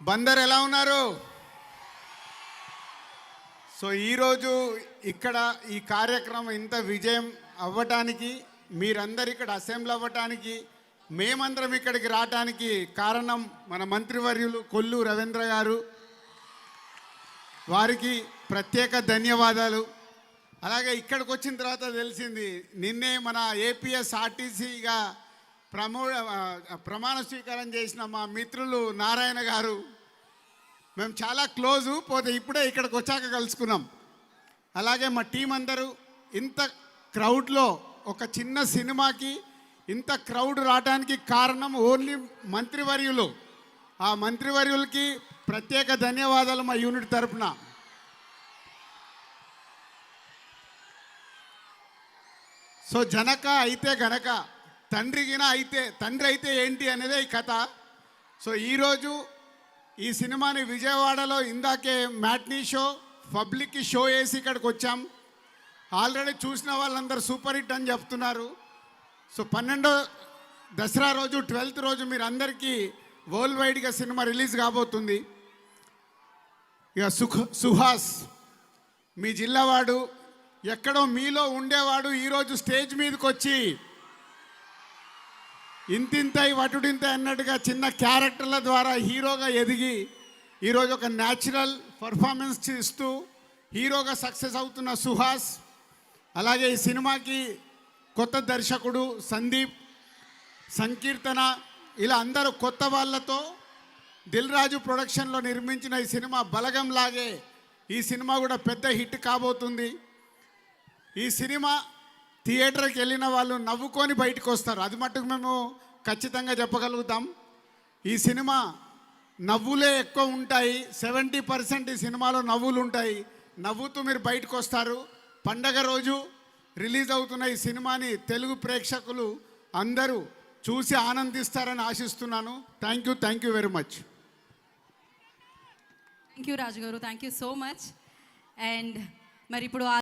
బందర్ ఎలా ఉన్నారు? సో ఈరోజు ఇక్కడ ఈ కార్యక్రమం ఇంత విజయం అవ్వటానికి, మీరందరు ఇక్కడ అసెంబ్లీ అవ్వటానికి, మేమందరం ఇక్కడికి రావటానికి కారణం మన మంత్రివర్యులు కొల్లు రవీంద్ర గారు. వారికి ప్రత్యేక ధన్యవాదాలు. అలాగే ఇక్కడికి వచ్చిన తర్వాత తెలిసింది, నిన్నే మన ఏపీఎస్ ఆర్టీసీగా ప్రమాణ స్వీకారం చేసిన మా మిత్రులు నారాయణ గారు. మేము చాలా క్లోజు, పోతే ఇప్పుడే ఇక్కడికి వచ్చాక కలుసుకున్నాం. అలాగే మా టీం అందరూ ఇంత క్రౌడ్లో ఒక చిన్న సినిమాకి ఇంత క్రౌడ్ రావడానికి కారణం ఓన్లీ మంత్రివర్యులు. ఆ మంత్రివర్యులకి ప్రత్యేక ధన్యవాదాలు మా యూనిట్ తరపున. సో జనక అయితే గనక తండ్రి అయితే ఏంటి అనేదే ఈ కథ. సో ఈరోజు ఈ సినిమాని విజయవాడలో ఇందాకే మ్యాట్నీ షో, పబ్లిక్కి షో వేసి ఇక్కడికి వచ్చాం. ఆల్రెడీ చూసిన వాళ్ళందరూ సూపర్ హిట్ అని చెప్తున్నారు. సో 12వ దసరా రోజు 12th రోజు మీరు అందరికీ వరల్డ్ వైడ్గా సినిమా రిలీజ్ కాబోతుంది. ఇక సుహాస్ మీ జిల్లావాడు, ఎక్కడో మీలో ఉండేవాడు ఈరోజు స్టేజ్ మీదకి వచ్చి ఇంతింతై వటుడింతై అన్నట్టుగా చిన్న క్యారెక్టర్ల ద్వారా హీరోగా ఎదిగి ఈరోజు ఒక న్యాచురల్ పర్ఫార్మెన్స్ ఇస్తూ హీరోగా సక్సెస్ అవుతున్న సుహాస్. అలాగే ఈ సినిమాకి కొత్త దర్శకుడు సందీప్, సంకీర్తన, ఇలా అందరూ కొత్త వాళ్ళతో దిల్ రాజు ప్రొడక్షన్లో నిర్మించిన ఈ సినిమా బలగం లాగే ఈ సినిమా కూడా పెద్ద హిట్ కాబోతుంది. ఈ సినిమా థియేటర్కి వెళ్ళిన వాళ్ళు నవ్వుకొని బయటకు వస్తారు, అది మట్టుకు మేము ఖచ్చితంగా చెప్పగలుగుతాం. ఈ సినిమా నవ్వులే ఎక్కువ ఉంటాయి, 70% ఈ సినిమాలో నవ్వులు ఉంటాయి. నవ్వుతూ మీరు బయటకు వస్తారు. పండగ రోజు రిలీజ్ అవుతున్న ఈ సినిమాని తెలుగు ప్రేక్షకులు అందరూ చూసి ఆనందిస్తారని ఆశిస్తున్నాను. Thank you very much. Thank you Raju garu, thank you so much. And మరి ఇప్పుడు